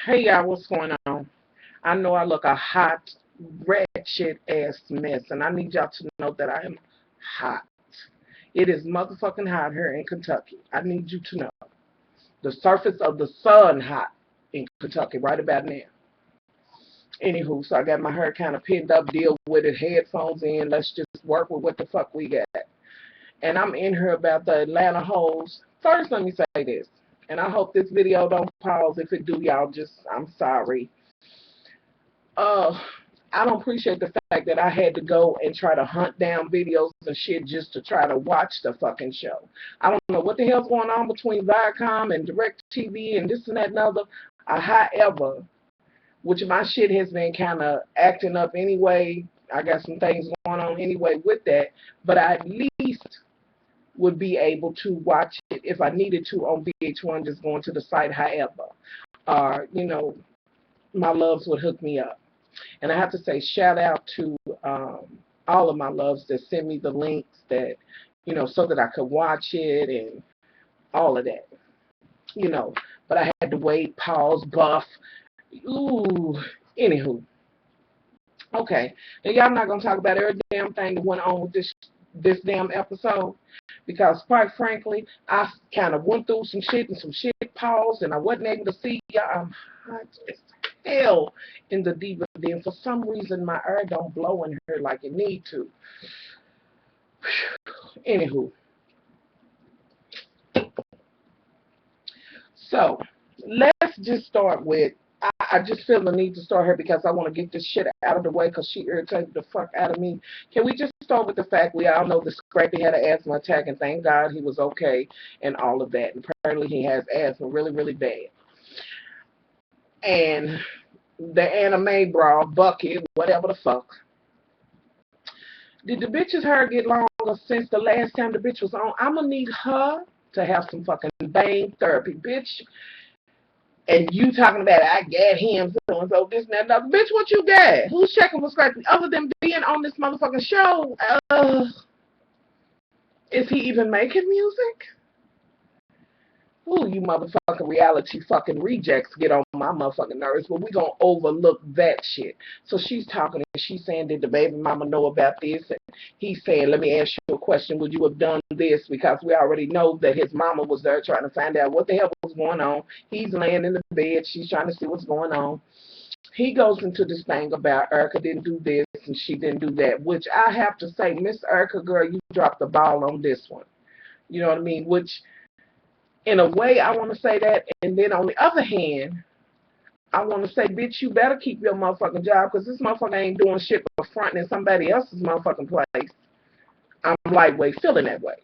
Hey y'all, what's going on? I know I look a hot, wretched ass mess, and I need y'all to know that I am hot. It is motherfucking hot here in Kentucky. I need you to know. The surface of the sun hot in Kentucky right about now. Anywho, so I got my hair kind of pinned up, deal with it, headphones in. Let's just work with what the fuck we got. And I'm in here about the Atlanta hoes. First, let me say this, and I hope this video don't pause. If it do, y'all I'm sorry. uh I don't appreciate the fact that I had to go and try to hunt down videos and shit just to try to watch the fucking show. I don't know what the hell's going on between Viacom and DirecTV and this and that and other. However, which my shit has been kind of acting up anyway. I got some things going on anyway with that, but I at least would be able to watch it if I needed to on VH1, just going to the site. However, my loves would hook me up. And I have to say, shout out to all of my loves that send me the links that, so that I could watch it and all of that, But I had to wait, pause, buff. Ooh, anywho. Okay. Now, y'all not going to talk about every damn thing that went on with this damn episode. Because, quite frankly, I kind of went through some shit and some shit paused, and I wasn't able to see y'all. I'm hot as hell in the diva den. For some reason, my air don't blow in here like it need to. Anywho. So, let's just start with, I just feel the need to start here because I want to get this shit out of the way because she irritated the fuck out of me. Can we just start with the fact we all know that Scrappy had an asthma attack, and thank God he was okay and all of that. And apparently he has asthma really, really bad. And the anime bra, bucket, whatever the fuck. Did the bitch's hair get longer since the last time the bitch was on? I'm going to need her to have some fucking bang therapy, bitch. And you talking about, I got him, so this and that, another. Bitch, what you got? Who's checking for Scrappy? Other than being on this motherfucking show, is he even making music? Ooh, you motherfucking reality fucking rejects get on my motherfucking nerves, but we gonna overlook that shit. So she's talking and she's saying, did the baby mama know about this? And he's saying, let me ask you a question. Would you have done this? Because we already know that his mama was there trying to find out what the hell was going on. He's laying in the bed. She's trying to see what's going on. He goes into this thing about Erica didn't do this and she didn't do that, which I have to say, Miss Erica, girl, you dropped the ball on this one. You know what I mean? Which, in a way, I want to say that. And then on the other hand, I want to say, bitch, you better keep your motherfucking job because this motherfucker ain't doing shit but fronting in somebody else's motherfucking place. I'm lightweight feeling that way.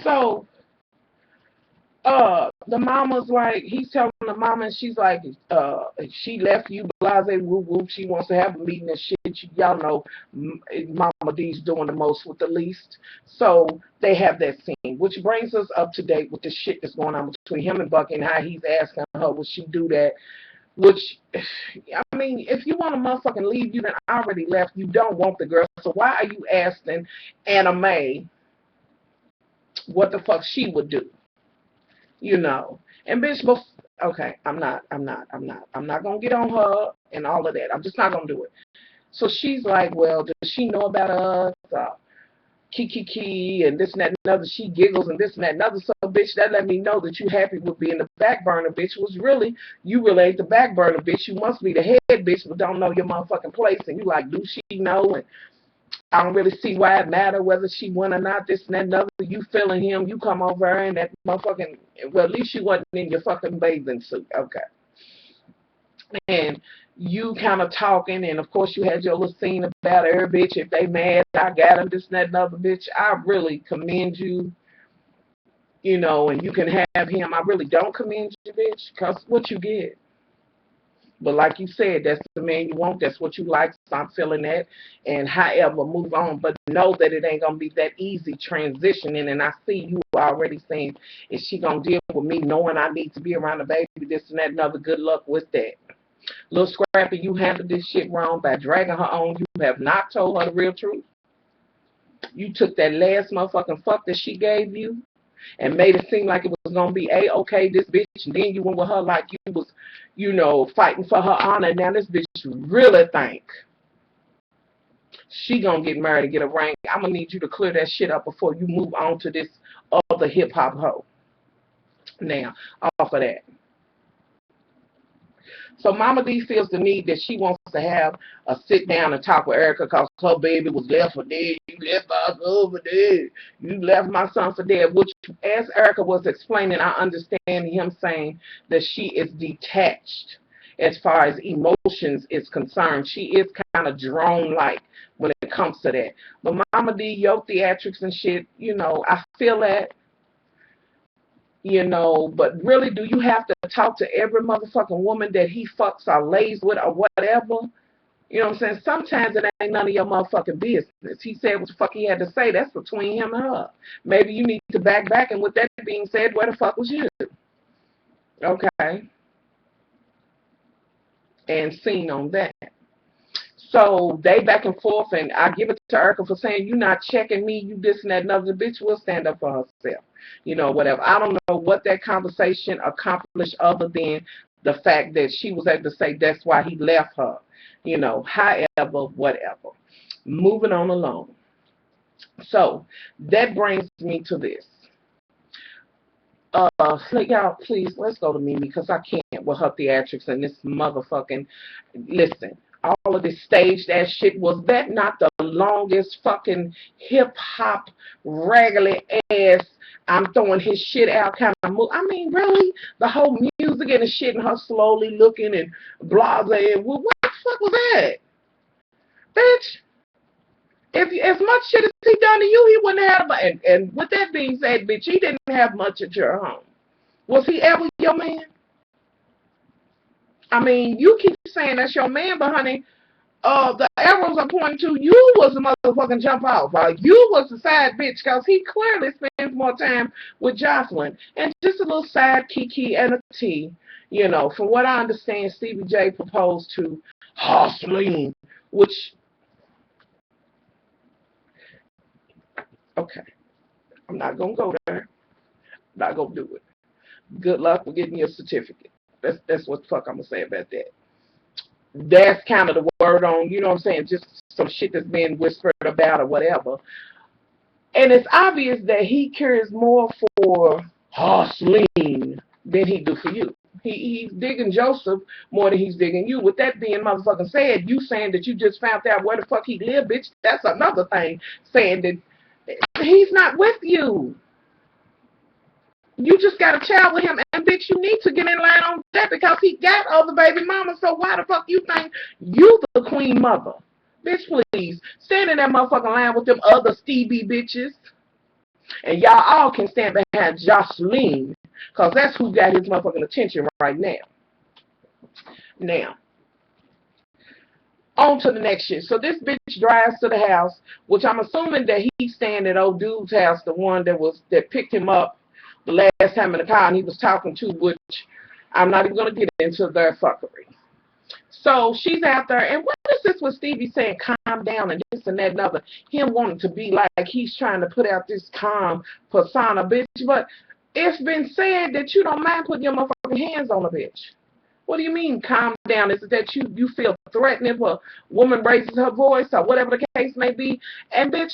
So, the mama's like, he's telling the mama, and she's like, she left you, blase, whoop, whoop. She wants to have a meeting and shit. Y'all know Mama D's doing the most with the least. So they have that scene, which brings us up to date with the shit that's going on between him and Bucky and how he's asking her, would she do that? Which, I mean, if you want to motherfucking leave, you done already left. You don't want the girl. So why are you asking Anime what the fuck she would do? And bitch, okay, I'm not gonna get on her and all of that. I'm just not gonna do it. So she's like, well, does she know about us? Kiki and this and that and other. She giggles and this and that and other. So bitch, that let me know that you happy with being the back burner, bitch. Was really, you really ain't the back burner, bitch. You must be the head, bitch, but don't know your motherfucking place. And you like, do she know? And I don't really see why it matter whether she won or not, this and that and other. You feeling him, you come over and that motherfucking, well, at least you wasn't in your fucking bathing suit. Okay. And you kind of talking, and of course you had your little scene about her, bitch. If they mad, I got him, this and that and other, bitch. I really commend you, and you can have him. I really don't commend you, bitch, because what you get. But like you said, that's the man you want. That's what you like. So I'm feeling that. And however, move on. But know that it ain't going to be that easy transitioning. And I see you already saying, is she going to deal with me knowing I need to be around the baby, this and that and other? Good luck with that. Little Scrappy, you handled this shit wrong by dragging her on. You have not told her the real truth. You took that last motherfucking fuck that she gave you. and made it seem like it was going to be A-okay, this bitch, and then you went with her like you was, you know, fighting for her honor. Now this bitch really think she going to get married and get a ring. I'm going to need you to clear that shit up before you move on to this other hip-hop hoe. Now, off of that. So Mama D feels the need that she wants to have a sit down and talk with Erica because her baby was left for dead. You left my son for dead. You left my son for dead. Which, as Erica was explaining, I understand him saying that she is detached as far as emotions is concerned. She is kind of drone-like when it comes to that. But Mama D, your theatrics and shit, you know, I feel that. You know, but really, do you have to talk to every motherfucking woman that he fucks or lays with or whatever? You know what I'm saying? Sometimes it ain't none of your motherfucking business. He said what the fuck he had to say. That's between him and her. Maybe you need to back. And with that being said, where the fuck was you? Okay. And seen on that. So they back and forth, and I give it to Erica for saying, you not checking me, you this and that, another. The bitch will stand up for herself. You know, whatever. I don't know what that conversation accomplished other than the fact that she was able to say that's why he left her. You know, however, whatever. Moving on along. So that brings me to this. Y'all, please, let's go to Mimi because I can't with her theatrics and this motherfucking, listen, all of this staged ass shit. Was that not the longest fucking hip-hop, raggedy ass, I'm throwing his shit out kind of move? I mean, really? The whole music and the shit and her slowly looking and blah, blah, and well, what the fuck was that? Bitch. If as much shit as he done to you, he wouldn't have. And with that being said, bitch, he didn't have much at your home. Was he ever your man? I mean, you keep saying that's your man, but honey, the arrows are pointing to you was the motherfucking jump off. You was the side bitch because he clearly spends more time with Joseline. And just a little side kiki and a T. You know, from what I understand, Stevie J proposed to Joseline, which. Okay, I'm not going to go there. I'm not going to do it. Good luck with getting your certificate. That's what the fuck I'm going to say about that. That's kind of the word on, you know what I'm saying, just some shit that's being whispered about or whatever. And it's obvious that he cares more for Joseline than he do for you. He's digging Joseph more than he's digging you. With that being motherfucking said, you saying that you just found out where the fuck he lived, bitch, that's another thing. Saying that he's not with you. You just got a child with him, and bitch, you need to get in line on that because he got other baby mamas. So why the fuck you think you the queen mother? Bitch, please stand in that motherfucking line with them other Stevie bitches, and y'all all can stand behind Joseline because that's who got his motherfucking attention right now. Now. On to the next shit. So this bitch drives to the house, which I'm assuming that he's staying at old dude's house, the one that picked him up the last time in the car and he was talking to, which I'm not even going to get into their fuckery. So she's out there, and what is this with Stevie saying calm down and this and that and other? Him wanting to be like he's trying to put out this calm persona, bitch. But it's been said that you don't mind putting your motherfucking hands on a bitch. What do you mean, calm down? Is it that you feel threatened if a woman raises her voice or whatever the case may be? And, bitch,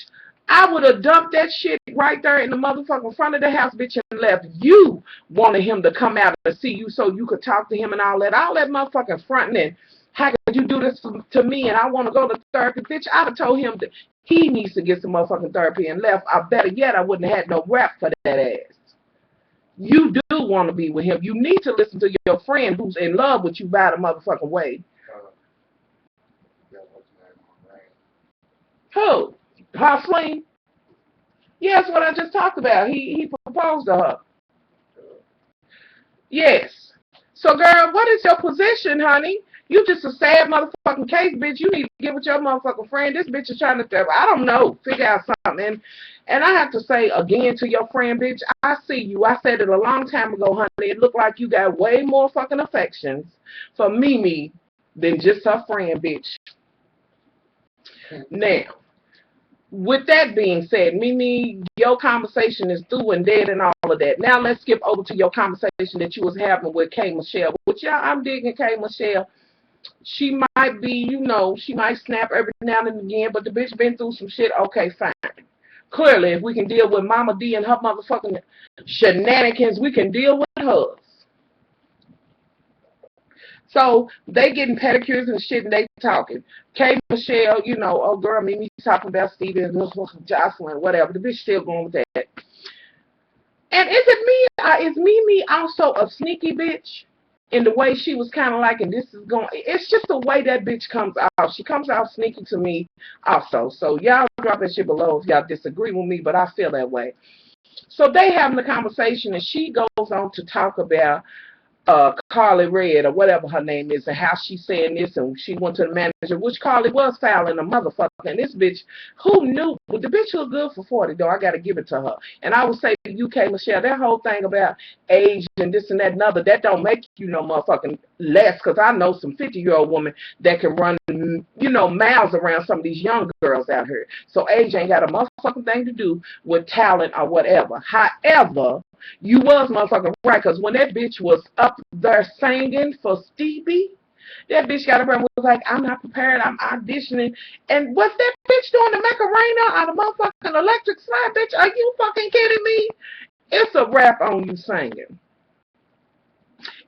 I would have dumped that shit right there in the motherfucking front of the house, bitch, and left. You wanted him to come out and see you so you could talk to him and all that. All that motherfucking fronting. How could you do this to me and I want to go to therapy? Bitch, I'd have told him that he needs to get some motherfucking therapy and left. Or better yet, I wouldn't have had no rap for that ass. You do want to be with him. You need to listen to your friend who's in love with you by the motherfucking way. Who? Joseline? Yeah, that's what I just talked about. He proposed to her. Yes. So, girl, what is your position, honey? You just a sad motherfucking case, bitch. You need to get with your motherfucking friend. This bitch is trying to, I don't know, figure out something. And I have to say again to your friend, bitch, I see you. I said it a long time ago, honey. It looked like you got way more fucking affections for Mimi than just her friend, bitch. Now, with that being said, Mimi, your conversation is through and dead and all of that. Now let's skip over to your conversation that you was having with K. Michelle. Which, yeah, I'm digging K. Michelle. She might be, you know, she might snap every now and again, but the bitch been through some shit. Okay, fine. Clearly, if we can deal with Mama D and her motherfucking shenanigans, we can deal with hers. So they getting pedicures and shit and they talking. K. Michelle, you know, oh girl, Mimi talking about Stevie and Joseline, whatever. The bitch still going with that. And is it me? Is Mimi also a sneaky bitch? In the way she was kind of like, and this is going, it's just the way that bitch comes out. She comes out sneaky to me also. So y'all drop that shit below if y'all disagree with me, but I feel that way. So they having the conversation, and she goes on to talk about Carly Red or whatever her name is, and how she's saying this, and she went to the manager, which Carly was fouling a motherfucker. And this bitch, who knew? Well, the bitch was good for 40, though. I got to give it to her. And I would say to you, K. Michelle, that whole thing about age and this and that and other, that don't make you no motherfucking less, because I know some 50-year-old woman that can run, you know, miles around some of these young girls out here. So age ain't got a motherfucking thing to do with talent or whatever. However, you was motherfucking right, because when that bitch was up there singing for Stevie, that bitch got up and was like, I'm not prepared, I'm auditioning. And what's that bitch doing the Macarena on the motherfucking electric slide, bitch? Are you fucking kidding me? It's a rap on you singing.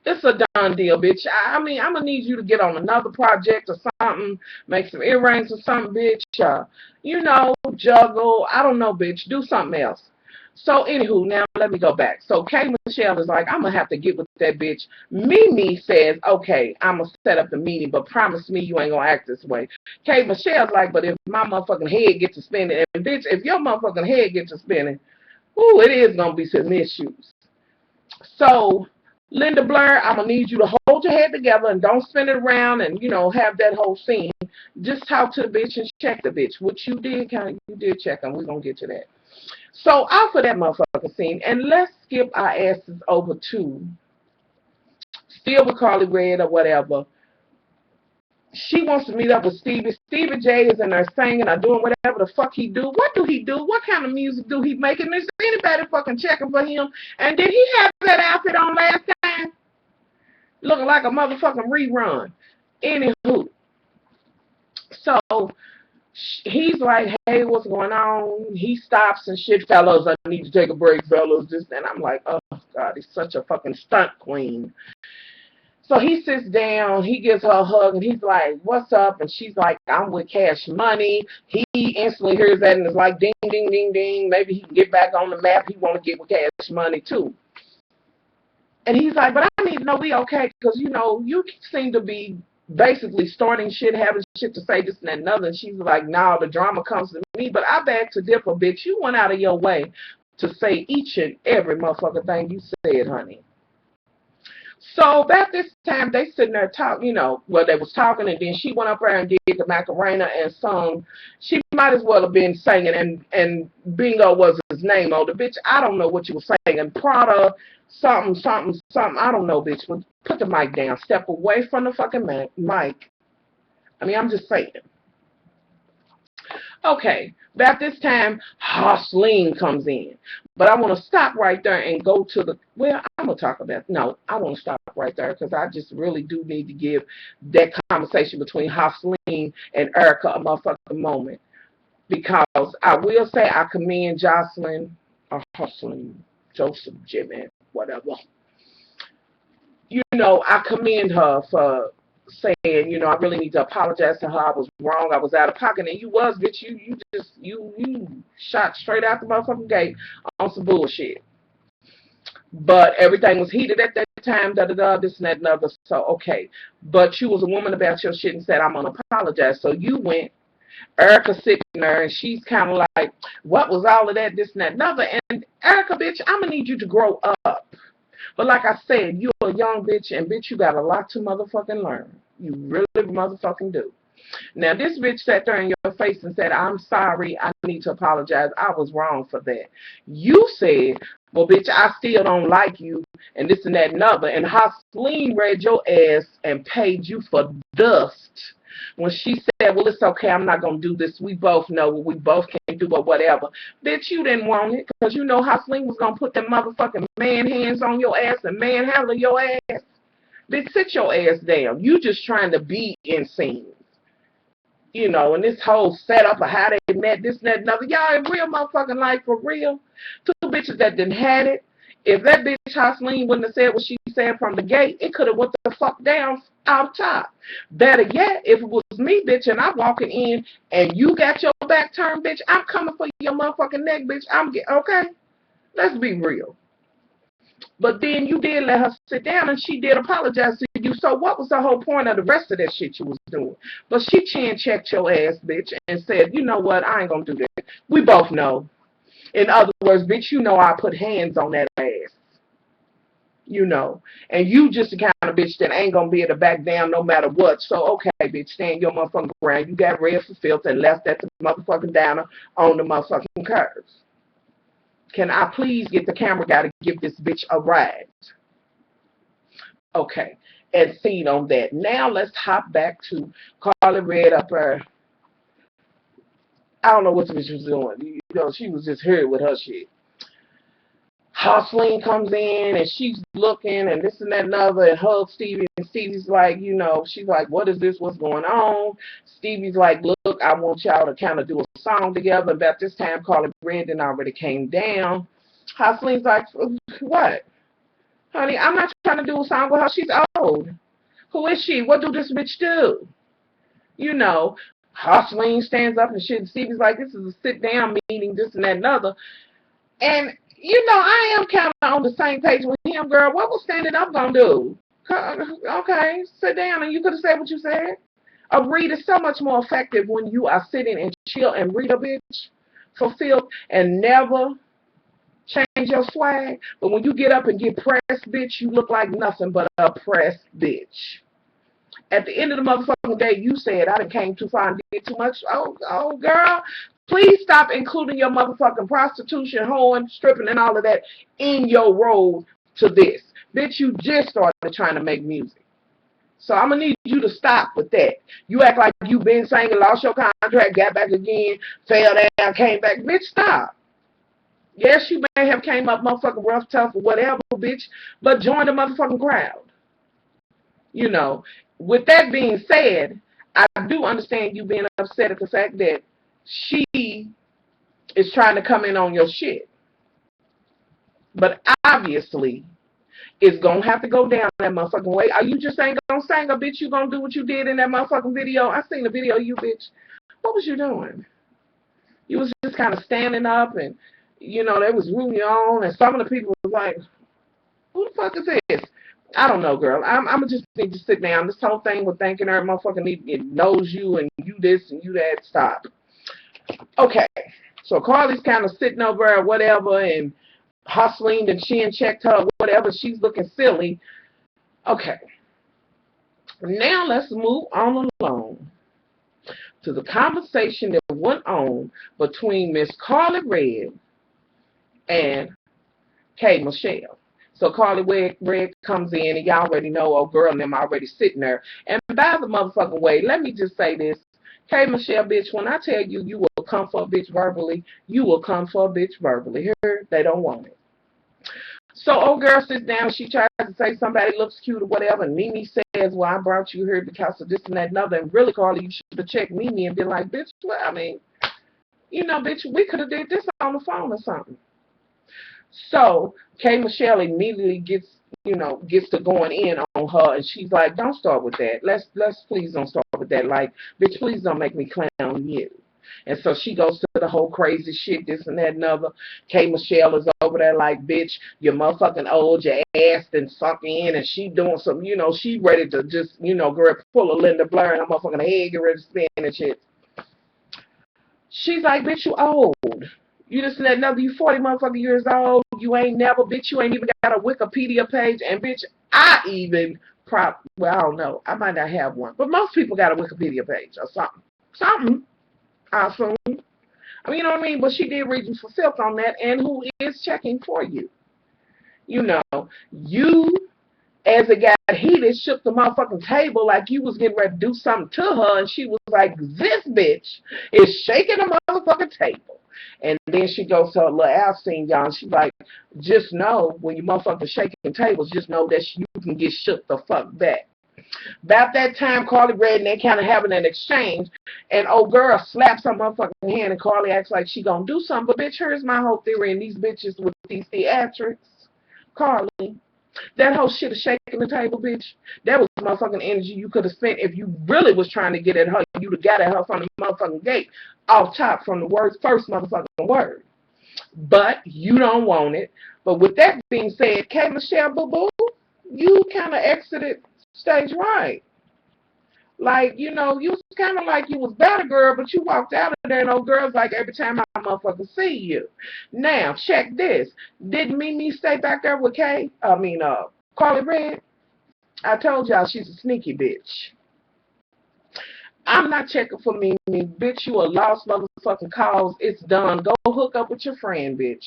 It's a done deal, bitch. I mean, I'm going to need you to get on another project or something, make some earrings or something, bitch. You know, juggle. I don't know, bitch. Do something else. So, anywho, now let me go back. So, K. Michelle is like, I'm going to have to get with that bitch. Mimi says, okay, I'm going to set up the meeting, but promise me you ain't going to act this way. K. Michelle's like, but if my motherfucking head gets to spinning, and bitch, if your motherfucking head gets to spinning, ooh, it is going to be some issues. So, Linda Blair, I'm going to need you to hold your head together and don't spin it around and, you know, have that whole scene. Just talk to the bitch and check the bitch, which you did, you did check, and we're going to get to that. So, off of that motherfucking scene, and let's skip our asses over to, still with Carly Red or whatever. She wants to meet up with Stevie. Stevie J is in there singing or doing whatever the fuck he do. What do he do? What kind of music do he make? And is anybody fucking checking for him? And did he have that outfit on last time? Looking like a motherfucking rerun. Anywho. So, he's like, hey, what's going on? He stops and shit, fellas, I need to take a break, fellas. This, and I'm like, oh, God, he's such a fucking stunt queen. So he sits down, he gives her a hug, and he's like, what's up? And she's like, I'm with Cash Money. He instantly hears that and is like, ding, ding, ding, ding. Maybe he can get back on the map. He want to get with Cash Money, too. And he's like, but I need to know we okay, because, you know, you seem to be basically starting shit, having shit to say, this and that and other. And she's like, nah, the drama comes to me. But I beg to differ, bitch. You went out of your way to say each and every motherfucking thing you said, honey. So about this time, they sitting there talking, you know, well, they was talking, and then she went up there and did the Macarena and sung. She might as well have been singing, and Bingo was his name on the bitch. I don't know what you were saying. Prada, something, I don't know, bitch. But put the mic down. Step away from the fucking mic. I mean, I'm just saying. Okay, about this time, Joseline comes in. But I want to stop right there and go to the, well, I'm going to talk about, no, I want to stop right there because I just really do need to give that conversation between Joseline and Erica a motherfucking moment. Because I will say I commend Joseline, or Joseline, Joseph, Jimmy, whatever. You know, I commend her for saying, you know, I really need to apologize to her. I was wrong. I was out of pocket. And you was, bitch. You shot straight out the motherfucking gate on some bullshit. But everything was heated at that time, this and that and other. So, okay. But you was a woman about your shit and said, I'm going to apologize. So you went. Erica sitting there, and she's kind of like, what was all of that, this and that and other. And Erica, bitch, I'm going to need you to grow up. But like I said, you're a young bitch, and bitch, you got a lot to motherfucking learn. You really motherfucking do. Now, this bitch sat there in your face and said, I'm sorry, I need to apologize. I was wrong for that. You said, well, bitch, I still don't like you, and this and that and other. And Joseline read your ass and paid you for dust When she said, well, it's okay, I'm not going to do this. We both know what we both can do or whatever. Bitch, you didn't want it because you know Joseline was going to put them motherfucking man hands on your ass and manhandle your ass. Bitch, sit your ass down. You just trying to be in scenes. You know, and this whole setup of how they met, this and that, another. Y'all in real motherfucking life for real. Two bitches that didn't had it. If that bitch Joseline wouldn't have said what she said from the gate, it could have went the fuck down out top. Better yet, if it was me, bitch, and I'm walking in and you got your back turned, bitch, I'm coming for your motherfucking neck, bitch. Okay? Let's be real. But then you did let her sit down and she did apologize to you. So what was the whole point of the rest of that shit you was doing? But she chin checked your ass, bitch, and said, you know what, I ain't gonna do that. We both know. In other words, bitch, you know I put hands on that ass. You know. And you just the kind of bitch that ain't gonna be able to back down no matter what. So, okay, bitch, stand your motherfucking ground. You got red for filth and left that motherfucking downer on the motherfucking curves. Can I please get the camera guy to give this bitch a ride? Okay. And feed on that. Now let's hop back to Carly Red up her. I don't know what the bitch was doing. You know, she was just here with her shit. Joseline comes in and she's looking and this and that and other and hugs Stevie and Stevie's like, you know, she's like, what is this? What's going on? Stevie's like, look, I want y'all to kind of do a song together. About this time, Carly Red already came down. Joseline's like, what? Honey, I'm not trying to do a song with her. She's old. Who is she? What do this bitch do? You know, Joseline stands up and shit. Stevie's like, this is a sit-down meeting, this and that and other. And, you know, I am kind of on the same page with him, girl. What was standing up going to do? Okay, sit down and you could have said what you said. A read is so much more effective when you are sitting and chill and read a bitch for filth and never change your swag. But when you get up and get pressed, bitch, you look like nothing but a pressed bitch. At the end of the motherfucking day, you said I done came too far and did too much. Oh, girl, please stop including your motherfucking prostitution, hoeing, stripping, and all of that in your road to this. Bitch, you just started trying to make music. So I'm going to need you to stop with that. You act like you been singing, lost your contract, got back again, fell down, came back. Bitch, stop. Yes, you may have came up motherfucking rough, tough, or whatever, bitch, but join the motherfucking crowd. You know, with that being said, I do understand you being upset at the fact that she is trying to come in on your shit. But obviously, it's going to have to go down that motherfucking way. Are you just ain't going to sing a bitch? You going to do what you did in that motherfucking video? I seen the video, you bitch. What was you doing? You was just kind of standing up and, you know, they was rooting you on. And some of the people was like, who the fuck is this? I don't know, girl. I'm going to just need to sit down. This whole thing with thinking her motherfucking it knows you and you this and you that. Stop. Okay. So Carly's kind of sitting over or whatever and hustling and she checked her, whatever. She's looking silly. Okay. Now let's move on along to the conversation that went on between Miss Carly Red and K. Michelle. So Carly Red comes in and y'all already know, oh girl and them already sitting there. And by the motherfucking way, let me just say this. K. Michelle, bitch, when I tell you you will come for a bitch verbally, you will come for a bitch verbally. Here, they don't want it. So old girl sits down, she tries to say somebody looks cute or whatever, and Mimi says, well, I brought you here because of this and that and other, and really, Carly, you should have checked Mimi and been like, bitch, well, I mean, you know, bitch, we could have did this on the phone or something. So K. Michelle immediately gets to going in on her, and she's like, don't start with that. Let's please don't start with that. Like, bitch, please don't make me clown you. And so she goes to the whole crazy shit, this and that and other. K. Michelle is over there like, bitch, you're motherfucking old, your ass and sunk in, and she doing some, you know, she ready to just, you know, girl, pull a Linda Blair and her motherfucking head, get ready to spin and shit. She's like, bitch, you old. You just let another, you 40 motherfucking years old. You ain't never, bitch, you ain't even got a Wikipedia page. And bitch, I even, well, I don't know. I might not have one. But most people got a Wikipedia page or something. Something, I assume. I mean, you know what I mean? But she did read you for filth on that. And who is checking for you? You know, you As it got heated, shook the motherfucking table like you was getting ready to do something to her, and she was like, this bitch is shaking the motherfucking table. And then she goes to her little Al scene, y'all, and she's like, just know, when you motherfucking shaking tables, just know that you can get shook the fuck back. About that time, Carly Red and they kind of having an exchange, and old girl slaps her motherfucking hand, and Carly acts like she gonna do something, but bitch, here's my whole theory, and these bitches with these theatrics. Carly, that whole shit of shaking the table, bitch, that was motherfucking energy you could have spent if you really was trying to get at her. You'd have got at her from the motherfucking gate, off top from the first motherfucking word. But you don't want it. But with that being said, K. Michelle Boo Boo, you kind of exited stage right. Like, you know, you was kind of like you was better girl, but you walked out of there and old girls like every time I motherfucker see you. Now, check this. Didn't Mimi stay back there with Carly Red? I told y'all she's a sneaky bitch. I'm not checking for Mimi. Bitch, you a lost motherfucking cause. It's done. Go hook up with your friend, bitch.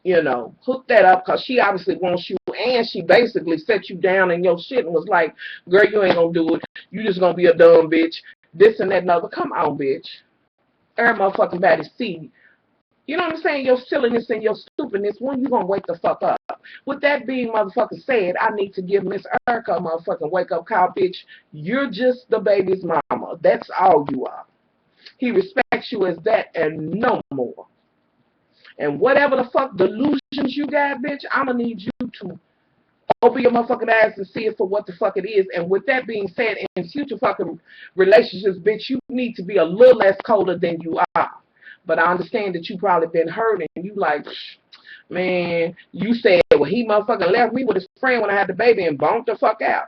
You know, hook that up because she obviously wants you, and she basically set you down in your shit and was like, girl, you ain't gonna do it. You just gonna be a dumb bitch. This and that and other. Come on, bitch. Every motherfucking body see. You know what I'm saying? Your silliness and your stupidness, when you gonna wake the fuck up? With that being motherfucking said, I need to give Miss Erica a motherfucking wake up call, bitch. You're just the baby's mama. That's all you are. He respects you as that and no more. And whatever the fuck delusions you got, bitch, I'ma need you to open your motherfucking eyes and see it for what the fuck it is. And with that being said, in future fucking relationships, bitch, you need to be a little less colder than you are. But I understand that you probably been hurt and you like, man, you said, well, he motherfucking left me with his friend when I had the baby and bonked the fuck out.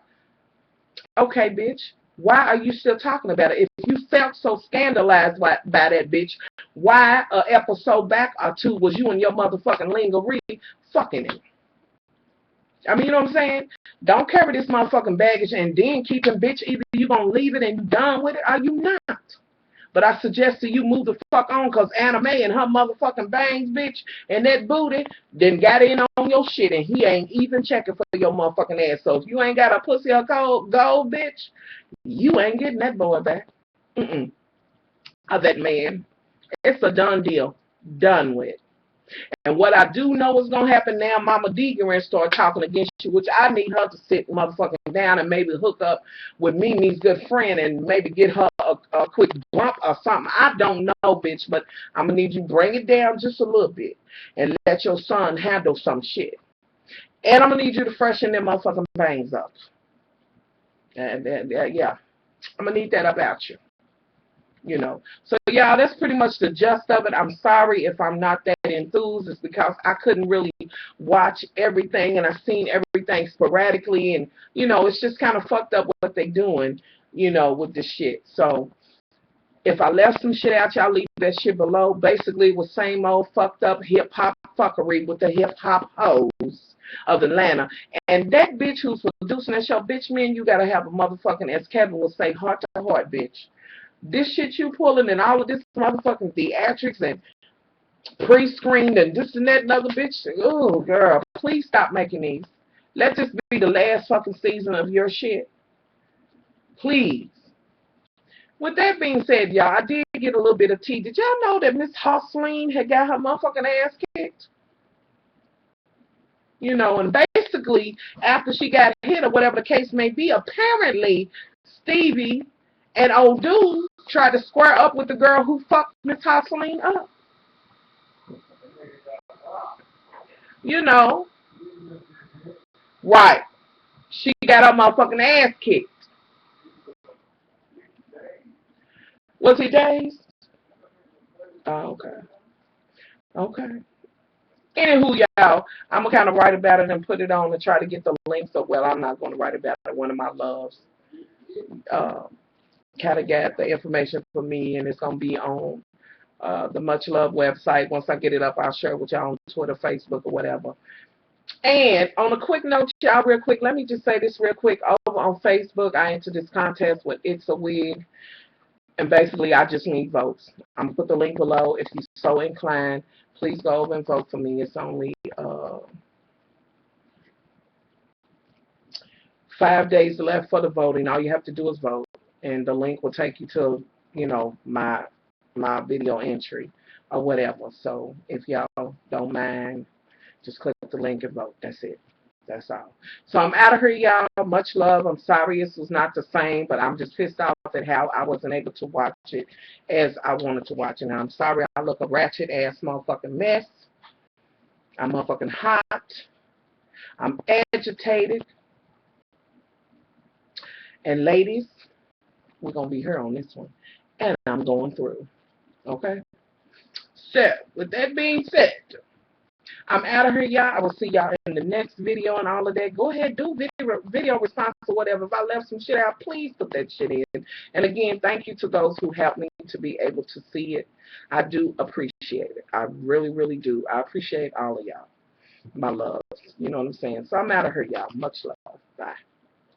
Okay, bitch. Why are you still talking about it? If you felt so scandalized by that bitch, why an episode back or two was you and your motherfucking lingerie fucking him? I mean, you know what I'm saying? Don't carry this motherfucking baggage and then keep him, bitch. Either you gonna leave it and you done with it or you not. But I suggest that you move the fuck on because Anna Mae and her motherfucking bangs, bitch, and that booty then got in on your shit and he ain't even checking for your motherfucking ass. So if you ain't got a pussy or gold, bitch, you ain't getting that boy back. Or that man. It's a done deal. Done with. And what I do know is going to happen now, Mama D going to start talking against you, which I need her to sit motherfucking down and maybe hook up with Mimi's good friend and maybe get her a quick bump or something. I don't know, bitch, but I'm going to need you to bring it down just a little bit and let your son handle some shit. And I'm going to need you to freshen them motherfucking bangs up. And yeah, I'm going to need that about you. You know, so y'all, that's pretty much the gist of it. I'm sorry if I'm not that enthused. It's because I couldn't really watch everything and I've seen everything sporadically, and you know, it's just kind of fucked up what they doing, you know, with this shit. So if I left some shit out, y'all leave that shit below. Basically, it was same old fucked up hip hop fuckery with the hip hop hoes of Atlanta. And that bitch who's producing that show, bitch, man, you gotta have a motherfucking, as Kevin will say, heart to heart, bitch. This shit you pulling and all of this motherfucking theatrics and pre-screened and this and that and other bitch. Oh, girl, please stop making these. Let this be the last fucking season of your shit. Please. With that being said, y'all, I did get a little bit of tea. Did y'all know that Miss Joseline had got her motherfucking ass kicked? You know, and basically, after she got hit or whatever the case may be, apparently Stevie and old dude tried to square up with the girl who fucked Miss Joseline up. You know. Right. She got her motherfucking ass kicked. Was he Jay's? Oh, okay. Okay. Anywho, y'all, I'm going to kind of write about it and put it on and try to get the links. So, well, I'm not going to write about it. One of my loves kind of got the information for me, and it's going to be on the Much Love website. Once I get it up, I'll share it with y'all on Twitter, Facebook, or whatever. And on a quick note, y'all, real quick, let me just say this real quick. Over on Facebook, I entered this contest with It's a Wig. And basically, I just need votes. I'm going to put the link below. If you're so inclined, please go over and vote for me. It's only 5 days left for the voting. All you have to do is vote, and the link will take you to, you know, my video entry or whatever. So if y'all don't mind, just click the link and vote. That's it. That's all. So I'm out of here, y'all. Much love. I'm sorry this was not the same, but I'm just pissed off at how I wasn't able to watch it as I wanted to watch it. And I'm sorry I look a ratchet ass motherfucking mess. I'm motherfucking hot. I'm agitated. And ladies, we're going to be here on this one. And I'm going through. Okay? So, with that being said, I'm out of here, y'all. I will see y'all in the next video and all of that. Go ahead, do video response or whatever. If I left some shit out, please put that shit in. And again, thank you to those who helped me to be able to see it. I do appreciate it. I really, really do. I appreciate all of y'all. My loves. You know what I'm saying? So I'm out of here, y'all. Much love. Bye.